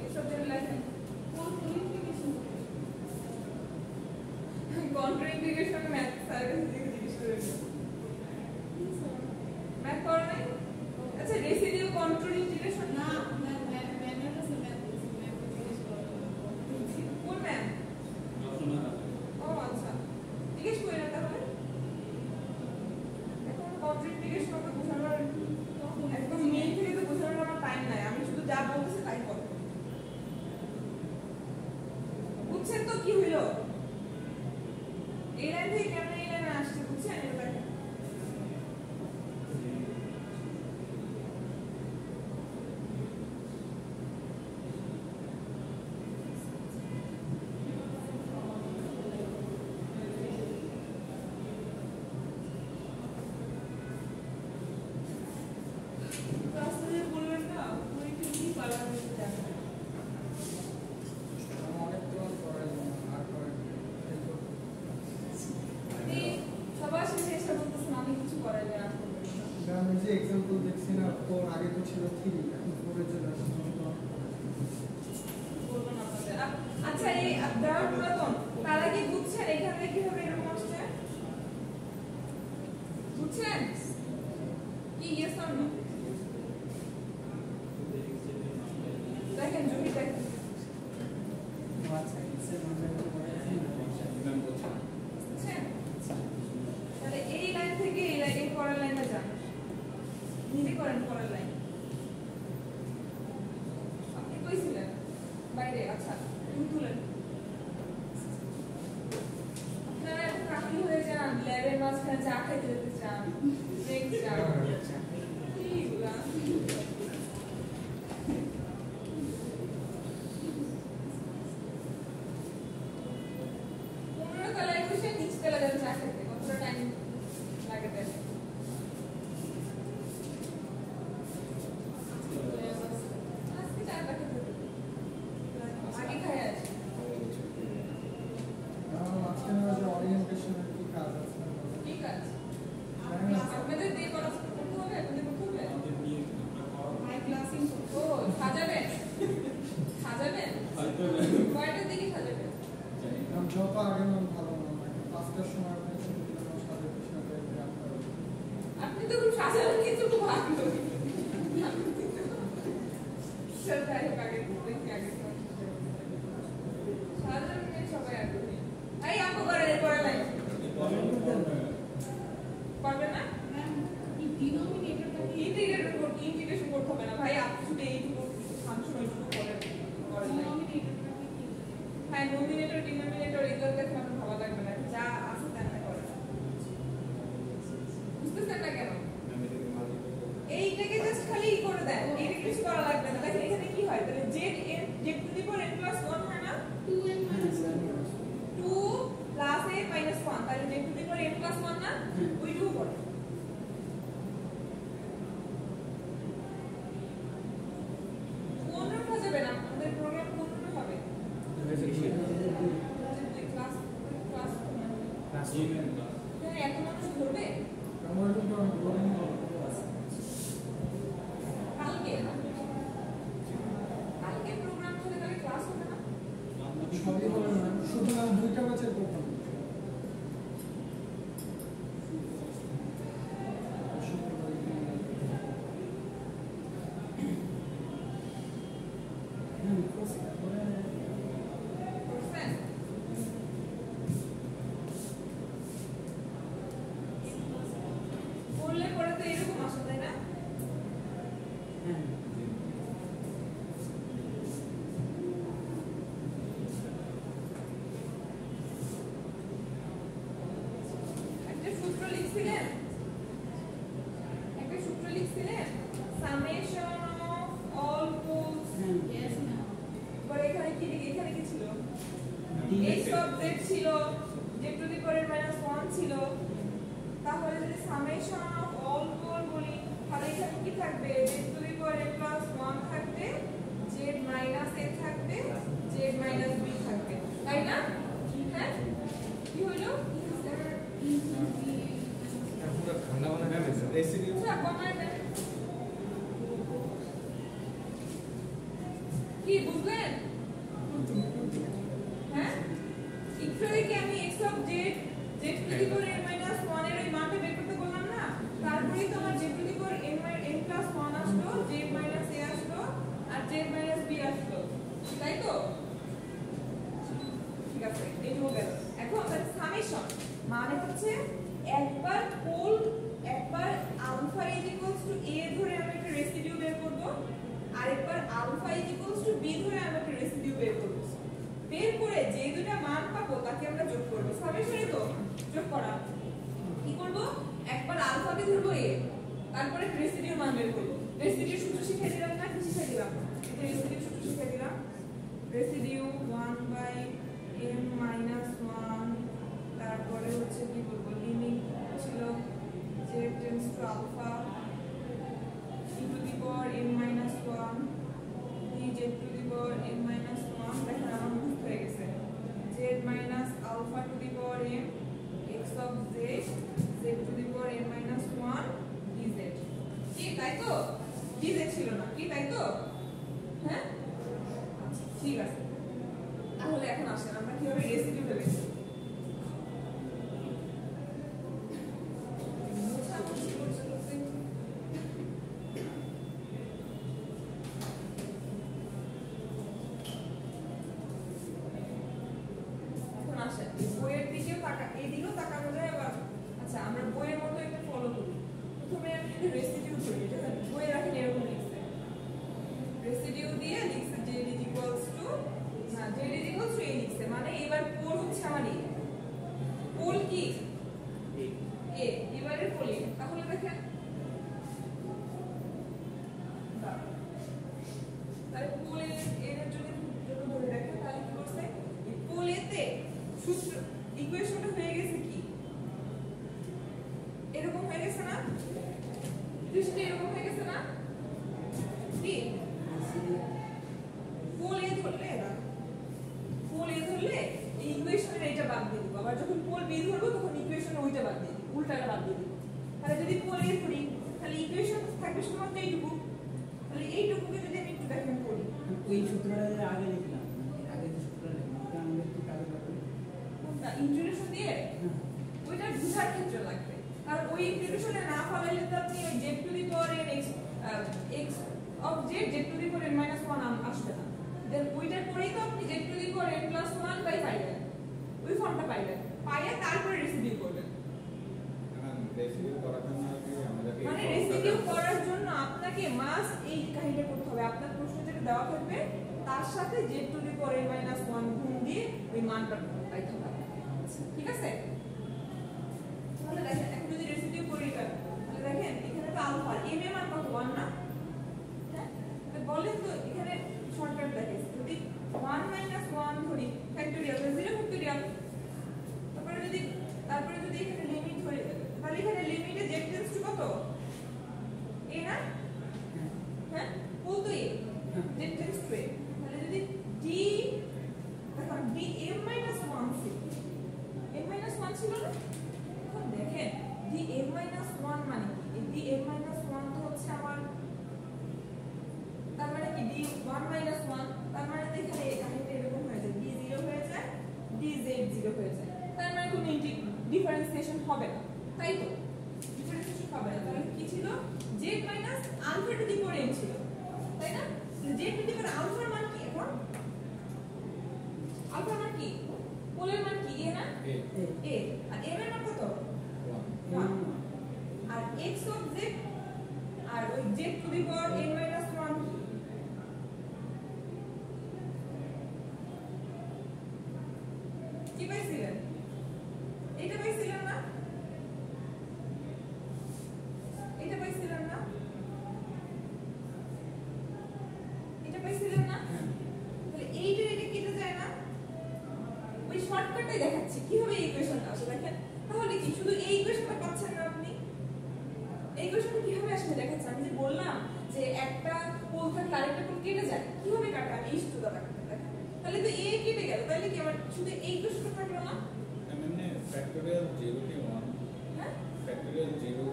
Speaker 1: x অবজেক্ট লেখেন control integration, control integration math sir কাছে জিজ্ঞেস করে ম্যাথ করে নাই। আচ্ছা রেসিডিউ কন্ট্রোল ইন্টিগ্রেশন না, কোন ম্যাম? ও আচ্ছা, জিজ্ঞেস করি না তাহলে। এখন কন্ট্রোল ইন্টিগ্রেশন আমাকে বোঝানোর একদম মেইন থেকে তো বোঝানোর আমার টাইম নাই, আমি শুধু যা বলতেছি তাই বল। বুঝছেন তো কি হইলো? এই লাইন থেকে কেন এই লাইনে আসছে বুঝছেন? এটা দেখেন রাস্তায় বলবেন না ওই কি পালার মধ্যে যাবে।
Speaker 3: অনেক ক্লাস করা যায় আর করে
Speaker 1: আপনি সবার শেষে এসে বলতেছেন আমি কিছু করার জন্য
Speaker 4: আমি যে এক্সাম্পল দেখছি না, ওর আগে তো ছিল 3, এখন 4 এর জন্য আসছে।
Speaker 1: বলবো না আপনাদের। আচ্ছা এই যারা পুরাতন তারা কি বুঝছেন এখানে কিভাবে এরকম আসছে? বুঝছেন কি? Yes or no? দেখেন জমি দেখেন
Speaker 3: আচ্ছা এক্সেল মানটা করে আছে
Speaker 1: বুঝছেন? তাহলে এই লাইন থেকে এই লাইন, এই পরের লাইনে যান, নিজে করেন পরের লাইন। আপনি কই ছিলেন? বাইরে। আচ্ছা তুমি তুলেন। আপনারা এখন রাখি হয়ে যান, ল্যাবের মাঝখানে চা খাইতে যেতে চান, ব্রেক চান, এইগুলা। পনেরো তলায় বসে নিচ তলা যান চা খেতে, কতটা টাইম লাগে তাহলে? আজকে চাটা খেতে দেবো। আগে খাই আছে।
Speaker 4: মাঝখানে যে ওরিয়েন্টেশন
Speaker 1: চল যাই হোক আগে দেখি আগে সাধারণ সবাই আগ্রহী এই আপু করে পড়া নাই পারবে না ইন্টিগ্রেশন করতে হবে না ভাই আপনি শুধু এইটুকু ফাংশন ওইটুকু করেন হ্যাঁ নোমিনেটর ডিনোমিনেটর এগুলো দেখে আমার ভালো লাগবে না যা আছে তা করে বুঝতেছেন না কেন এইটাকে জাস্ট খালি করে দেন এইটা কিছু করা লাগবে না দেখেন এখানে কি হয় তাহলে z to the power n + 1 হয় না 2n - 1 2 + a - 1 তাহলে z to the power n + 1 না ওইটুকু করে যাবে না আমাদের প্রোগ্রাম পূর্ণ হবে ক্লাস এত মানুষ ধরবে কালকে প্রোগ্রাম হলে তাহলে ক্লাস হবে না
Speaker 4: সবই হবে না শুধু আমি দুইটা ব্যাচের করতাম
Speaker 1: কি বুঝলেন হ্যাঁ ইকুয়ালি কি আমি x of z z to the power n - 1 এর ওই মানটা বের করতে বললাম না তারপরে তো আমার z to the power n + 1 আসলো z - a আসলো আর z - b আসলো তাই তো ঠিক আছে এইটুকু গেল এখন সামেশন মানে হচ্ছে একবার আলফা a ধরে আমরা একটা রেসিডিউ বের করব আরেকবার আলফা b ধরে আমরা একটা রেসিডিউ বের করব বের করে যে দুটো মান পাবো তাকে আমরা যোগ করব সামেশনে তো যোগ করা কি করব একবার আলফা কে ধরবো a তারপরে রেসিডিউ মান বের করব রেসিডিউ সূত্র শিখিয়ে দিলাম না কি শিখিয়ে দিলাম এটা রেসিডিউ সূত্র শিখিয়ে দিলাম রেসিডিউ 1/m - 1 তারপরে হচ্ছে কি বলবো লিমিট ছিল z tends to alpha e to the power n - 1 dz to the power n - 1 দেখেন আমার মুখ হয়ে গেছে z minus alpha to the power m x of z z to the power n minus 1 dz কি তাই তো dz ছিল না কি তাই তো হ্যাঁ ঠিক আছে তাহলে এখন আসেন আমরা কিভাবে রেসিডিউ বের করব বইয়ের দিকেও তাকা এদিকেও তাকানো যায় আবার আচ্ছা আমরা বইয়ের মতো একটা ফলো করি প্রথমে আমি যদি রেসিডিউ করি এটা বইয়ে রাখেন এরকম লিখছে রেসিডিউ দিয়ে লিখছে z = a লিখছে মানে এবার পোল হচ্ছে আমার a পোল কি a এবারে পোল a তাহলে দেখেন তাহলে পোল এর জন্য ধরে দেখেন তাহলে কি করছে এই পোল a তে সূত্র ইকুয়েশনটা হয়ে গেছে কি এরকম হয়ে গেছে না দৃষ্টি এরকম হয়ে গেছে না কি পোল এ ধরলে এই ইকুয়েশনের এইটা বাদ দিয়ে দিব আবার যখন পোল বি ধরবো তখন ইকুয়েশনের ওইটা বাদ দিয়ে দিব উল্টাটা বাদ দিয়ে দিব তাহলে যদি পোল এ ধরি তাহলে ইকুয়েশন থাকবে শুধুমাত্র এইটুকু তাহলে এইটুকুকে যদি আমি একটু দেখেন করি
Speaker 3: ওই সূত্রটা আগে লিখলাম আগে যে সূত্রটা লিখলাম ওটা আমরা একটু কাজে লাগাবো
Speaker 1: কোনটা ইন্টিগ্রেশন দিয়ে ওইটা বুঝার ক্ষেত্রে লাগবে আর ওই ইন্টিগ্রেশনে না ফলাইলে তো আপনি ওই z to the power n x of Z Z to the power n minus 1 আসবে না দেন ওইটার পরেই তো আপনি Z to the power n plus 1 by পাইলেন ওই ফর্মটা পাইলেন পাইয়া তারপরে রেসিডিউ করবেন
Speaker 2: এখন রেসিডিউ করার জন্য কি আমাদেরকে
Speaker 1: মানে রেসিডিউ করার জন্য আপনাকে মাস্ট এই কাহিনীটা করতে হবে আপনার প্রশ্ন যেটা দেওয়া থাকবে তার সাথে Z to the power n minus 1 গুণ দিয়ে ওই মানটা পাইতে হবে ঠিক আছে তাহলে দেখেন এখন যদি রেসিডিউ করি এটা তাহলে দেখেন এখানে তো আলফা m এর মান কত 1 না হ্যাঁ তো বলেন তো এখানে শর্টকাট দেখেন যদি 1 মাইনাস 1 ধরি ফ্যাক্টরিয়াল 0 ফ্যাক্টরিয়াল তারপরে যদি এখানে লিমিট ধরে তাহলে এখানে লিমিটে z টেন্ডস টু কত a না হ্যাঁ বল তো a z tends two a তাহলে যদি d দেখো d m মাইনাস 1 ছিল m মাইনাস 1 ছিল না এখন দেখেন d m মাইনাস 1 মানে কি d m মাইনাস 1 তো হচ্ছে আমার তার মানে কি d 1 মাইনাস 1 তার মানে এখানে কাহিনীটা এরকম হয়ে যায় d 0 হয়ে যায় d z 0 হয়ে যায় তার মানে কোনো ডিফারেন্সিয়েশন হবে না তাই তো ডিফারেন্সিয়েশন হবে না তাহলে কি ছিল z minus alpha to the power n ছিল তাই না z টু দি পাওয়ার আলফার মান কি এখন আলফার মান কি পোলের মান কি a না a আর m এর মান কত 1 আর x অফ z আর ওই z to the power n minus 1 কি পাইছিলেন এটা পাইছিলেন না এটা পাইছিলেন না এটা পাইছিলেন না তাহলে এইটা এটা কেটে যায় না ওই শর্টকাটটাই দেখাচ্ছি কিভাবে এই ইকুয়েশনটা আসে দেখেন তাহলে কি শুধু এই ইকুয়েশনটা পাচ্ছেন না আপনি এই ইকুয়েশনটা কিভাবে আসলে দেখাচ্ছি আমি যে বললাম যে একটা পোল থাকলে আরেকটা পোল কেটে যায় কিভাবে কাটা এই সুতোটা কাটতে দেখেন তাহলে তো a কেটে গেল তাহলে কি আমার শুধু এই ইকুয়েশনটা থাকলো না
Speaker 2: মানে ফ্যাক্টরিয়াল 0 কে 1
Speaker 1: হ্যাঁ
Speaker 2: ফ্যাক্টরিয়াল 0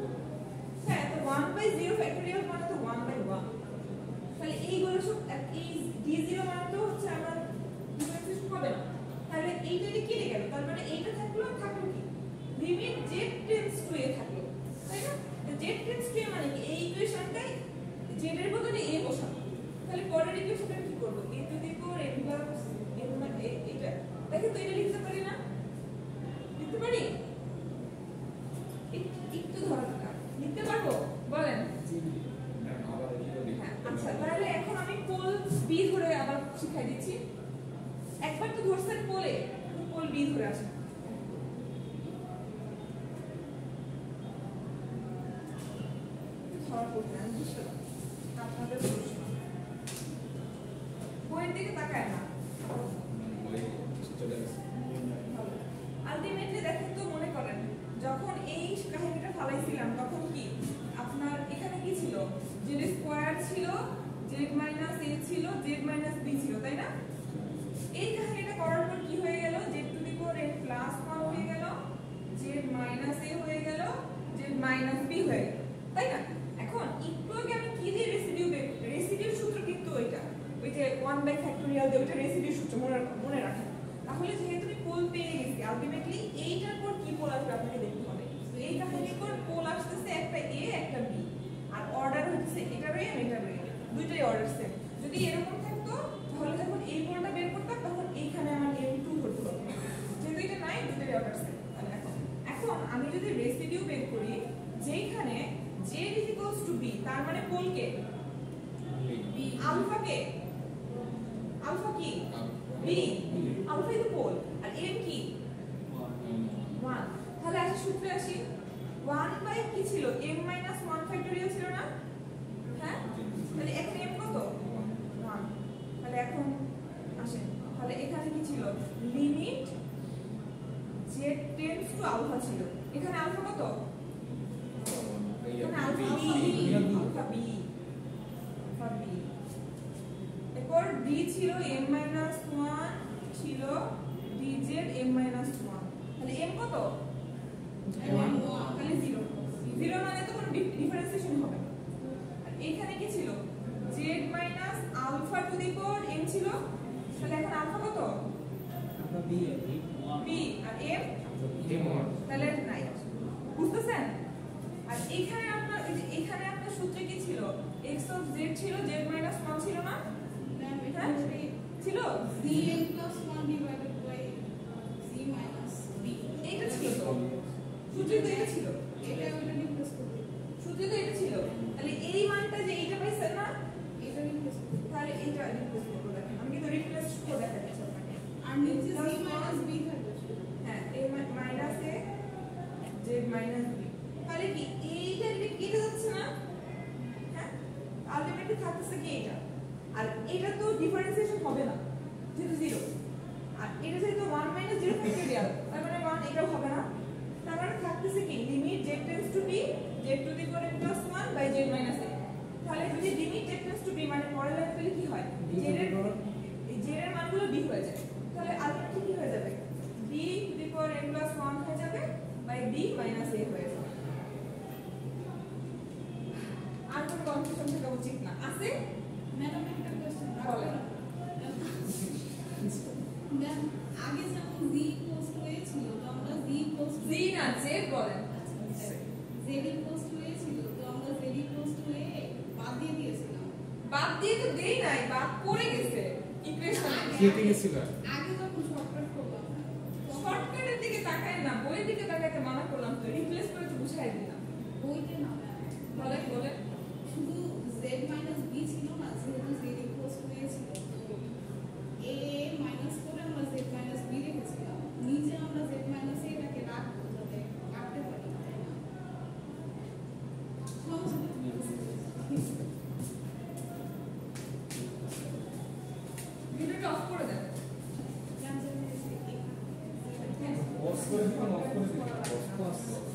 Speaker 1: হ্যাঁ তো 1 বাই 0 ফ্যাক্টরিয়াল মানে তো 1 বাই 1 তাহলে এইগুলো সব এই d0 মানে তো হচ্ছে আমার ডিফারেন্সিয়েশন হবে না তাহলে এইটা কেটে গেল তার মানে এইটা থাকলো আর থাকলো কি limit z tends two a থাকলো তাই না z টেন্ডস টু a মানে কি এই ইকুয়েশনটাই z এর বদলে a বসাবো তাহলে পরের ইকুয়েশনটা কি করব a two the power n plus n মানে এইটা দেখেন তো এটা লিখতে পারি না লিখতে পারি একটু ধরা লিখতে পারবো বলেন
Speaker 2: আবার লিখতে
Speaker 1: হ্যাঁ আচ্ছা তাহলে এখন আমি পোল b ধরে আবার শিখাই দিচ্ছি একবার তো ধরছেন পোলে পোল b ধরে আসেন ধরা পড়বে আমি বুঝতে পারছি আপনাদের প্রশ্ন বইয়ের দিকে তাকায় না
Speaker 2: বই চলে গেছে
Speaker 1: আলটিমেটলি দেখেন তো মনে করেন যখন এই কাহিনীটা ফালাইছিলাম তখন কি আপনার এখানে কি ছিল z স্কয়ার ছিল z মাইনাস a ছিল z মাইনাস b ছিল তাই না এই কাহিনীটা করার পর কি হয়ে গেল z to the power n plus 1 হয়ে গেল z মাইনাস a হয়ে গেল z মাইনাস b হয়ে গেল তাই না এখন একটু আগে আমি কি দিয়ে রেসিডিউ সূত্র কিন্তু ওইটা ওই যে 1 বাই ফ্যাক্টরিয়াল দিয়ে ওইটা রেসিডিউ সূত্র মনে রাখেন তাহলে যেহেতু আমি পোল পেয়ে গেছি আলটিমেটলি এইটার পর কি পোল আসবে আপনাকে দেখতে হবে তো এই কাহিনীর পর পোল আসতেছে একটা a একটা b আর অর্ডার হচ্ছে এটারও m এটারও m দুইটাই অর্ডার সেম যদি এরকম থাকতো তাহলে যখন এই পোলটা বের করতাম তখন এইখানে আমার m2 ধরতে হতো যেহেতু এটা নাই দুইটাই অর্ডার সেম তাহলে এখন আমি যদি রেসিডিউ বের করি যেখানে z b তার মানে পোল কে b আলফা কে আলফা কি b আলফা ইজ পোল আর m কি 1 তাহলে আসি সূত্রে আসি 1 বাই কি ছিল m মাইনাস 1 ফ্যাক্টরিয়াল ছিল না হ্যাঁ তাহলে এখন m কত 1 তাহলে এখন আসেন তাহলে এখানে কি ছিল limit z tends to alpha ছিল এখানে আলফা কত এখানে আলফা b আলফা b এরপর d ছিল m মাইনাস 1 ছিল dz m মাইনাস 1 তাহলে m কত তাহলে 0 0 মানে তো কোনো ডিফারেন্সিয়েশন হবে না আর এখানে কি ছিল z minus alpha to the power m ছিল তাহলে এখন আলফা কত
Speaker 3: আলফা b
Speaker 1: আর m তাহলে নাই বুঝতেছেন আর এখানে আপনার সূত্রে কি ছিল x of z ছিল z minus 1 ছিল না
Speaker 5: ম্যাম এটা
Speaker 1: হ্যাঁ?
Speaker 5: হবে
Speaker 1: ছিল
Speaker 5: cn plus 1 divided by c minus b
Speaker 1: এইটা ছিল তো সূত্রে তো এটা ছিল
Speaker 5: এটা ওটা রিপ্লেস করবে
Speaker 1: সূত্রে তো এটা ছিল তাহলে এই মানটা যে এইটা পাইছেন না
Speaker 5: এটা রিপ্লেস করবে
Speaker 1: তাহলে এইটা রিপ্লেস করব দেখেন আমি কিন্তু রিপ্লেস করে দেখাচ্ছি আপনাকে
Speaker 5: আর নিচে c minus b থাকবে
Speaker 1: হ্যাঁ a minus a z minus b তাহলে কি এইটা কেটে যাচ্ছে না হ্যাঁ আলটিমেটলি থাকতেছে কি এটা আর এটা তো ডিফারেন্সিয়েশন হবে না যেহেতু 0 আর এটা যেহেতু 1 minus 0 ফ্যাক্টোরিয়াল তার মানে 1 এটাও হবে না তার মানে থাকতেছে কি limit z tends two b z to the power n plus 1 by z minus a তাহলে যদি limit z tends two b মানে পরের লাইন পেলে কি হয় z এর মানগুলো b হয়ে যায় তাহলে আলটিমেটলি কি হয়ে যাবে b two the power n plus 1 হয়ে যাবে by b minus a হয়ে যাবে আর কোনো কনফিউশন থাকা উচিত না আছে
Speaker 5: ম্যাডাম একটা কোশ্চেন
Speaker 1: বলেন।
Speaker 5: ম্যাম আগে যেমন z equals to a ছিল তো আমরা z equals to
Speaker 1: z না z বলেন
Speaker 5: z equals to a ছিল তো আমরা z equals to a বাদ দিয়ে দিয়েছিলাম
Speaker 1: বাদ দিয়ে তো দেই নাই বাদ পড়ে গেছে ইকুয়েশনে
Speaker 2: কেটে গেছিল
Speaker 5: আগে যখন শর্টকাট করলাম
Speaker 1: শর্টকাটের দিকে তাকায় না বইয়ের দিকে তাকাইতে মানা করলাম তো রিপ্লেস করে তো বুঝাই দিলাম
Speaker 5: বইতে না ম্যাম
Speaker 1: বলেন বলেন
Speaker 5: শুধু z minus b ছিল না যেহেতু z equals to a ছিল তো a minus করে আমরা z minus b রেখেছিলাম নিচে আমরা z minus a টাকে রাখবো যাতে কাটতে পারি তাই না সমস্যা
Speaker 1: ভিডিওটা অফ করে দেন
Speaker 2: অফ করে দিবেন অফ করে দিবেন